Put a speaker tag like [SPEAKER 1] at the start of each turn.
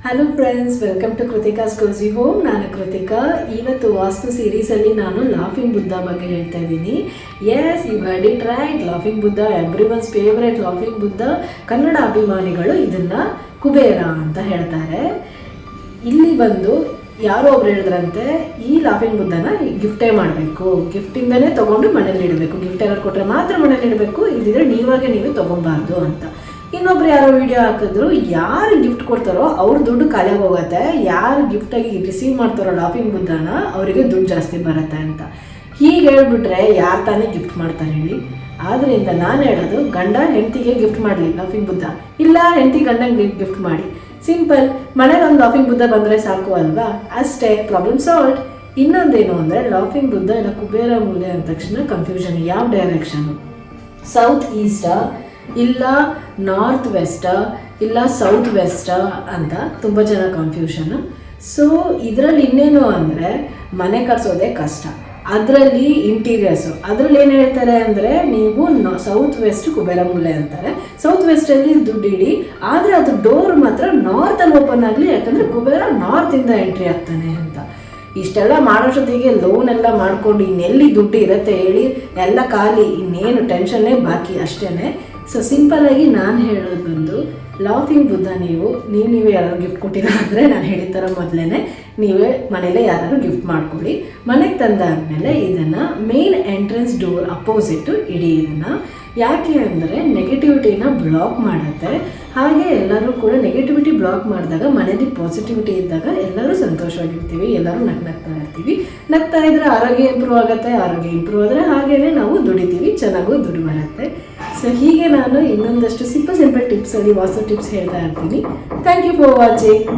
[SPEAKER 1] Hello friends, welcome to Kritika's cozy home. ನಾನು ಕೃತಿಕಾ. ಇವತ್ತು ವಾಸ್ತು ಸೀರೀಸಲ್ಲಿ ನಾನು ಲಾಫಿಂಗ್ ಬುದ್ಧ ಬಗ್ಗೆ ಹೇಳ್ತಾ ಇದ್ದೀನಿ. Yes, you heard it right. Laughing Buddha, everyone's favourite laughing Buddha. Kannada ಅಭಿಮಾನಿಗಳು ಇದನ್ನು ಕುಬೇರ ಅಂತ ಹೇಳ್ತಾರೆ. ಇಲ್ಲಿ ಬಂದು ಯಾರೋ ಒಬ್ರು ಹೇಳಿದ್ರಂತೆ, ಈ ಲಾಫಿಂಗ್ ಬುದ್ಧನ ಗಿಫ್ಟೇ ಮಾಡಬೇಕು, ಗಿಫ್ಟಿಂದನೇ ತೊಗೊಂಡು ಮನೇಲಿ ಇಡಬೇಕು, ಗಿಫ್ಟ್ ಎಲ್ಲ ಕೊಟ್ಟರೆ ಮಾತ್ರ ಮನೇಲಿ ಇಡಬೇಕು, ಇಲ್ದಿದ್ರೆ ನೀವೇ ತೊಗೊಬಾರ್ದು ಅಂತ. ಇನ್ನೊಬ್ರು ಯಾರೋ ವಿಡಿಯೋ ಹಾಕಿದ್ರು, ಯಾರು ಗಿಫ್ಟ್ ಕೊಡ್ತಾರೋ ಅವ್ರ ದುಡ್ಡು ಖಾಲಿ ಹೋಗುತ್ತೆ, ಯಾರು ಗಿಫ್ಟಾಗಿ ರಿಸೀವ್ ಮಾಡ್ತಾರೋ ಲಾಫಿಂಗ್ ಬುದ್ಧನ ಅವರಿಗೆ ದುಡ್ಡು ಜಾಸ್ತಿ ಬರುತ್ತೆ ಅಂತ. ಹೀಗೆ ಹೇಳ್ಬಿಟ್ರೆ ಯಾರು ತಾನೇ ಗಿಫ್ಟ್ ಮಾಡ್ತಾರೆ ಹೇಳಿ? ಆದ್ದರಿಂದ ನಾನು ಹೇಳೋದು, ಗಂಡ ಹೆಂಡತಿಗೆ ಗಿಫ್ಟ್ ಮಾಡಲಿ ಲಾಫಿಂಗ್ ಬುದ್ಧ, ಇಲ್ಲ ಹೆಂಡತಿ ಗಂಡಂಗೆ ಗಿಫ್ಟ್ ಮಾಡಿ. ಸಿಂಪಲ್, ಮನೇಲಿ ಒಂದು ಲಾಫಿಂಗ್ ಬುದ್ಧ ಬಂದರೆ ಸಾಕು ಅಲ್ವಾ? ಅಷ್ಟೇ, ಪ್ರಾಬ್ಲಮ್ ಸಾಲ್ವ್. ಇನ್ನೊಂದೇನು ಅಂದರೆ, ಲಾಫಿಂಗ್ ಬುದ್ಧ ಇಲ್ಲ ಕುಬೇರ ಮೂಲೆ ಅಂದ ತಕ್ಷಣ ಕನ್ಫ್ಯೂಷನ್. ಯಾವ ಡೈರೆಕ್ಷನು? ಸೌತ್ ಈಸ್ಟಾ ಇಲ್ಲ ನಾರ್ತ್ ವೆಸ್ಟಾ ಇಲ್ಲ ಸೌತ್ ವೆಸ್ಟಾ ಅಂತ ತುಂಬ ಜನ ಕನ್ಫ್ಯೂಷನ್. ಸೊ ಇದರಲ್ಲಿ ಇನ್ನೇನು ಅಂದರೆ, ಮನೆ ಕಟ್ಸೋದೇ ಕಷ್ಟ, ಅದರಲ್ಲಿ ಇಂಟೀರಿಯರ್ಸು, ಅದರಲ್ಲಿ ಏನು ಹೇಳ್ತಾರೆ ಅಂದರೆ, ನೀವು ಸೌತ್ ವೆಸ್ಟ್ ಕುಬೇರ ಮೂಲೆ ಅಂತಾರೆ. ಸೌತ್ ವೆಸ್ಟಲ್ಲಿ ದುಡ್ಡು ಇಡಿ, ಆದರೆ ಅದು ಡೋರ್ ಮಾತ್ರ ನಾರ್ತಲ್ಲಿ ಓಪನ್ ಆಗಲಿ, ಯಾಕಂದರೆ ಕುಬೇರ ನಾರ್ತಿಂದ ಎಂಟ್ರಿ ಆಗ್ತಾನೆ ಅಂತ. ಇಷ್ಟೆಲ್ಲ ಮಾಡೋಷ್ಟೊತ್ತಿಗೆ ಲೋನ್ ಎಲ್ಲ ಮಾಡ್ಕೊಂಡು ಇನ್ನೆಲ್ಲಿ ದುಡ್ಡು ಇರುತ್ತೆ ಹೇಳಿ? ಎಲ್ಲ ಖಾಲಿ, ಇನ್ನೇನು ಟೆನ್ಷನ್ನೇ ಬಾಕಿ ಅಷ್ಟೇ. ಸೊ ಸಿಂಪಲ್ಲಾಗಿ ನಾನು ಹೇಳೋದು ಬಂದು, ಲಾಫಿಂಗ್ ಬುದ್ಧ ನೀವೇ ಯಾರು ಗಿಫ್ಟ್ ಕೊಟ್ಟಿಲ್ಲ ಅಂದರೆ, ನಾನು ಹೇಳಿದ ಥರ ಮೊದಲೇ ನೀವೇ ಮನೇಲೇ ಯಾರು ಗಿಫ್ಟ್ ಮಾಡ್ಕೊಳ್ಳಿ. ಮನೆಗೆ ತಂದಾದಮೇಲೆ ಇದನ್ನು ಮೇನ್ ಎಂಟ್ರೆನ್ಸ್ ಡೋರ್ ಅಪೋಸಿಟ್ಟು ಇಡಿ. ಇದನ್ನು ಯಾಕೆ ಅಂದರೆ ನೆಗೆಟಿವಿಟಿನ ಬ್ಲಾಕ್ ಮಾಡುತ್ತೆ. ಹಾಗೆ ಎಲ್ಲರೂ ಕೂಡ ನೆಗೆಟಿವಿಟಿ ಬ್ಲಾಕ್ ಮಾಡಿದಾಗ ಮನೇಲಿ ಪಾಸಿಟಿವಿಟಿ ಇದ್ದಾಗ ಎಲ್ಲರೂ ಸಂತೋಷವಾಗಿರ್ತೀವಿ, ಎಲ್ಲರೂ ನಗ್ತಾ ಇರ್ತೀವಿ. ನಗ್ತಾ ಇದ್ದರೆ ಆರೋಗ್ಯ ಇಂಪ್ರೂವ್ ಆಗುತ್ತೆ, ಆರೋಗ್ಯ ಇಂಪ್ರೂವ್ ಆದರೆ ಹಾಗೇ ನಾವು ದುಡಿತೀವಿ, ಚೆನ್ನಾಗೂ ದುಡ್ಡು ಬರುತ್ತೆ. ಸೊ ಹೀಗೆ ನಾನು ಇನ್ನೊಂದಷ್ಟು ಸಿಂಪಲ್ ಟಿಪ್ಸಲ್ಲಿ ವಾಸ್ತು ಟಿಪ್ಸ್ ಹೇಳ್ತಾ ಇರ್ತೀನಿ. Thank you for watching.